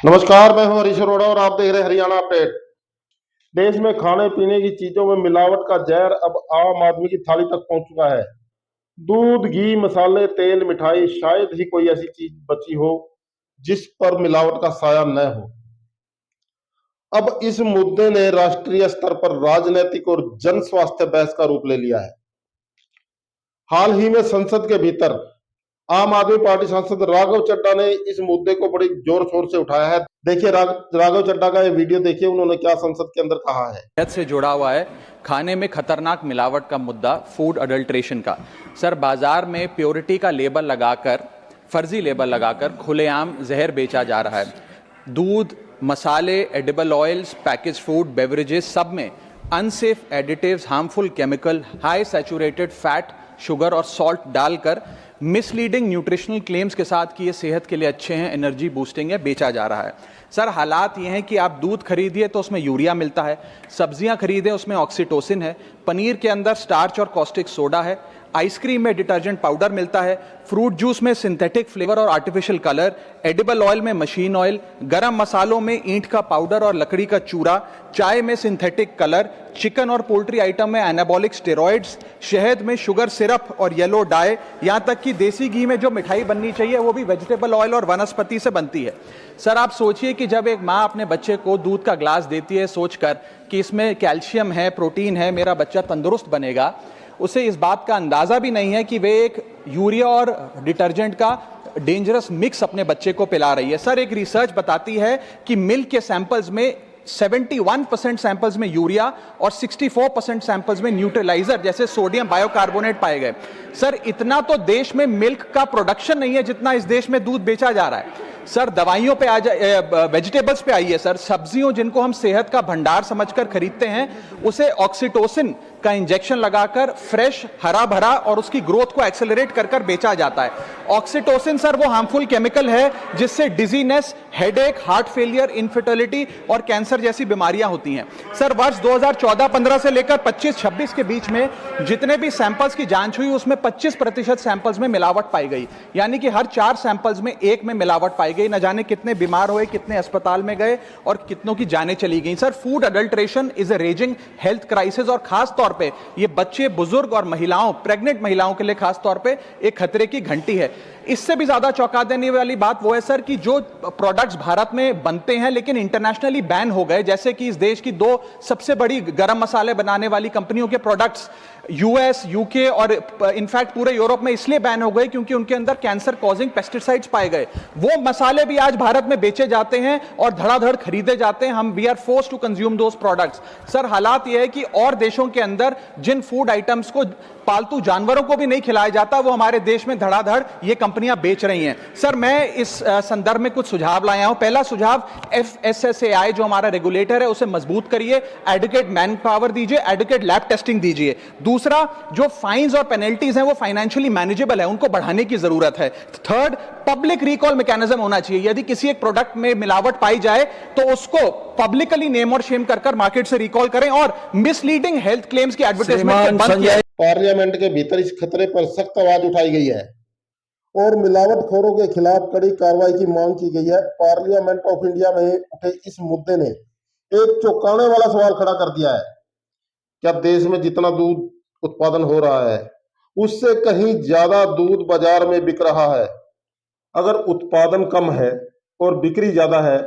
नमस्कार, मैं हूं हरीश अरोड़ा और आप देख रहे हैं हरियाणा अपडेट। देश में खाने पीने की चीजों में मिलावट का जहर अब आम आदमी की थाली तक पहुंच चुका है। दूध, घी, मसाले, तेल, मिठाई, शायद ही कोई ऐसी चीज बची हो जिस पर मिलावट का साया न हो। अब इस मुद्दे ने राष्ट्रीय स्तर पर राजनीतिक और जन स्वास्थ्य बहस का रूप ले लिया है। हाल ही में संसद के भीतर आम आदमी पार्टी सांसद राघव चड्ढा ने इस मुद्दे को बड़ी जोर शोर से उठाया है। देखिए राघव चड्ढा का ये वीडियो देखिए, उन्होंने क्या संसद के अंदर कहा है। सेहत से जुड़ा हुआ है खाने में खतरनाक मिलावट का मुद्दा, फूड अडल्ट्रेशन का। सर, बाजार में प्योरिटी का लेबल लगाकर, फर्जी लेबल लगाकर खुलेआम जहर बेचा जा रहा है। दूध, मसाले, edible oils, package food, beverages, सब में unsafe additives, harmful chemical, high saturated fat, sugar और सॉल्ट डालकर मिसलीडिंग न्यूट्रिशनल क्लेम्स के साथ कि ये सेहत के लिए अच्छे हैं, एनर्जी बूस्टिंग है, बेचा जा रहा है। सर, हालात ये हैं कि आप दूध खरीदिए तो उसमें यूरिया मिलता है, सब्जियां खरीदें उसमें ऑक्सीटोसिन है, पनीर के अंदर स्टार्च और कॉस्टिक सोडा है, आइसक्रीम में डिटर्जेंट पाउडर मिलता है, फ्रूट जूस में सिंथेटिक फ्लेवर और आर्टिफिशियल कलर, एडिबल ऑयल में मशीन ऑयल, गरम मसालों में ईंट का पाउडर और लकड़ी का चूरा, चाय में सिंथेटिक कलर, चिकन और पोल्ट्री आइटम में एनाबॉलिक स्टेरॉइड्स, शहद में शुगर सिरप और येलो डाई, यहां तक कि देसी घी में जो मिठाई बननी चाहिए वो भी वेजिटेबल ऑयल और वनस्पति से बनती है। सर, आप सोचिए कि जब एक माँ अपने बच्चे को दूध का ग्लास देती है सोचकर कि इसमें कैल्शियम है, प्रोटीन है, मेरा बच्चा तंदुरुस्त बनेगा, उसे इस बात का अंदाजा भी नहीं है कि वे एक यूरिया और डिटर्जेंट का डेंजरस मिक्स अपने बच्चे को पिला रही है। सर, एक रिसर्च बताती है कि मिल्क के सैंपल्स में 71% सैंपल्स में यूरिया और 64% सैंपल्स में न्यूट्रलाइजर जैसे सोडियम बायोकार्बोनेट पाए गए। सर, इतना तो देश में मिल्क का प्रोडक्शन नहीं है जितना इस देश में दूध बेचा जा रहा है। सर, दवाइयों पे आ जाए, वेजिटेबल्स पे आइए सर। सब्जियों जिनको हम सेहत का भंडार समझकर खरीदते हैं, उसे ऑक्सीटोसिन का इंजेक्शन लगाकर फ्रेश, हरा भरा और उसकी ग्रोथ को एक्सेलरेट कर कर बेचा जाता है। ऑक्सीटोसिन सर वो हार्मफुल केमिकल है जिससे dizziness, headache, heart failure, infertility और कैंसर जैसी बीमारियां होती हैं। सर, वर्ष 2014-15 से लेकर 25-26 के बीच में जितने भी सैंपल्स की जांच हुई उसमें 25% सैंपल्स में मिलावट पाई गई, यानी कि हर 4 सैंपल्स में 1 में मिलावट पाई गई। न जाने कितने बीमार हुए, कितने अस्पताल में गए और कितनों की जानें चली गई। Sir, food adulteration is a raising health crisis और खास तौर पे ये बच्चे, बुजुर्ग और महिलाओं, प्रेग्नेंट महिलाओं के लिए खास तौर पे एक खतरे की घंटी है। इससे भी ज्यादा चौंका देने वाली बात वो है सर कि जो प्रोडक्ट्स भारत में बनते हैं लेकिन इंटरनेशनली बैन हो गए, जैसे कि इस देश की 2 सबसे बड़ी गरम मसाले बनाने वाली कंपनियों के प्रोडक्ट्स यूएस, यूके और इनफैक्ट पूरे यूरोप में इसलिए बैन हो गए क्योंकि उनके अंदर कैंसर कॉजिंग पेस्टिसाइड्स पाए गए। वो मसाले भी आज भारत में बेचे जाते हैं और धड़ाधड़ खरीदे जाते हैं। हम we are forced to consume those products. Sir, हालात यह है कि और देशों के अंदर जिन फूड आइटम्स को पालतू जानवरों को भी नहीं खिलाया जाता, वो हमारे देश में धड़ाधड़ ये कंपनियां बेच रही हैं। सर, मैं इस संदर्भ में कुछ सुझाव लाया हूं। पहला सुझाव, FSSAI जो हमारा रेगुलेटर है उसे मजबूत करिए, एडुकेट मैन पावर दीजिए, एडुकेट लैब टेस्टिंग दीजिए। दूसरा, जो फाइन्स और पेनल्टीज हैं वो फाइनेंशियली मैनेजेबल है, उनको बढ़ाने की जरूरत है। थर्ड, पब्लिक रिकॉल मैकेनिज्म होना चाहिए। यदि किसी एक प्रोडक्ट में मिलावट पाई जाए तो उसको पब्लिकली नेम और शेम कर मार्केट से रिकॉल करें और मिसलीडिंग हेल्थ क्लेम्स की एडवर्टाइजमेंट बंद किया। पार्लियामेंट के भीतर इस खतरे पर सख्त आवाज उठाई गई है और मिलावटखोरों के खिलाफ कड़ी कार्रवाई की मांग की गई है। पार्लियामेंट ऑफ इंडिया में उठे इस मुद्दे ने एक चौंकाने वाला सवाल खड़ा कर दिया है। क्या देश में जितना दूध उत्पादन हो रहा है उससे कहीं ज्यादा दूध बाजार में बिक रहा है? अगर उत्पादन कम है और बिक्री ज्यादा है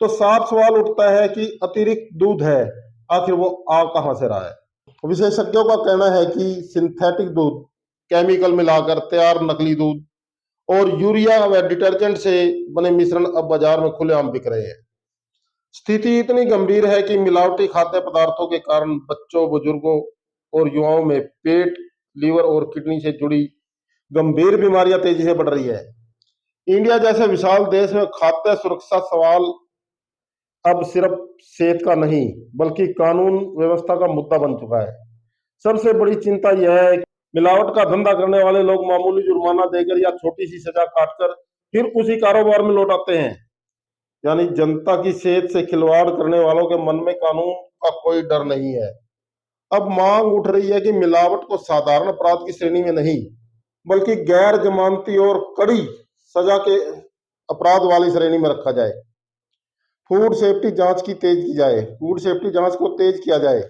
तो साफ सवाल उठता है कि अतिरिक्त दूध है, आखिर वो आ कहां से रहा है? विशेषज्ञों का कहना है कि सिंथेटिक दूध, केमिकल मिलाकर तैयार नकली दूध और यूरिया व डिटर्जेंट से बने मिश्रण अब बाजार में खुलेआम बिक रहे हैं। स्थिति इतनी गंभीर है कि मिलावटी खाद्य पदार्थों के कारण बच्चों, बुजुर्गों और युवाओं में पेट, लीवर और किडनी से जुड़ी गंभीर बीमारियां तेजी से बढ़ रही है। इंडिया जैसे विशाल देश में खाद्य सुरक्षा सवाल अब सिर्फ सेहत का नहीं बल्कि कानून व्यवस्था का मुद्दा बन चुका है। सबसे बड़ी चिंता यह है कि मिलावट का धंधा करने वाले लोग मामूली जुर्माना देकर या छोटी सी सजा काटकर फिर उसी कारोबार में लौट आते हैं। यानी जनता की सेहत से खिलवाड़ करने वालों के मन में कानून का कोई डर नहीं है। अब मांग उठ रही है कि मिलावट को साधारण अपराध की श्रेणी में नहीं बल्कि गैर जमानती और कड़ी सजा के अपराध वाली श्रेणी में रखा जाए। फूड सेफ्टी जांच की तेज की जाए, फूड सेफ्टी जांच को तेज किया जाए,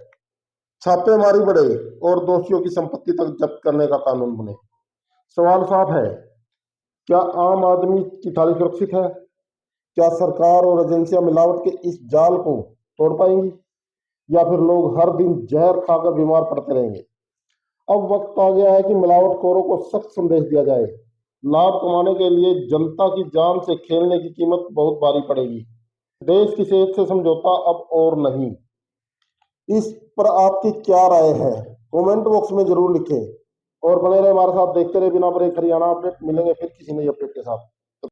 छापेमारी बढ़े और दोषियों की संपत्ति तक जब्त करने का कानून बने। सवाल साफ है, क्या आम आदमी की थाली सुरक्षित है? क्या सरकार और एजेंसियां मिलावट के इस जाल को तोड़ पाएंगी, या फिर लोग हर दिन जहर खाकर बीमार पड़ते रहेंगे? अब वक्त आ गया है कि मिलावटखोरों को सख्त संदेश दिया जाए। लाभ कमाने के लिए जनता की जान से खेलने की कीमत बहुत भारी पड़ेगी। देश की सेहत से समझौता अब और नहीं। इस पर आपकी क्या राय है? कमेंट बॉक्स में जरूर लिखें और बने रहे हमारे साथ, देखते रहे बिना ब्रेक हरियाणा अपडेट। मिलेंगे फिर किसी नई अपडेट के साथ।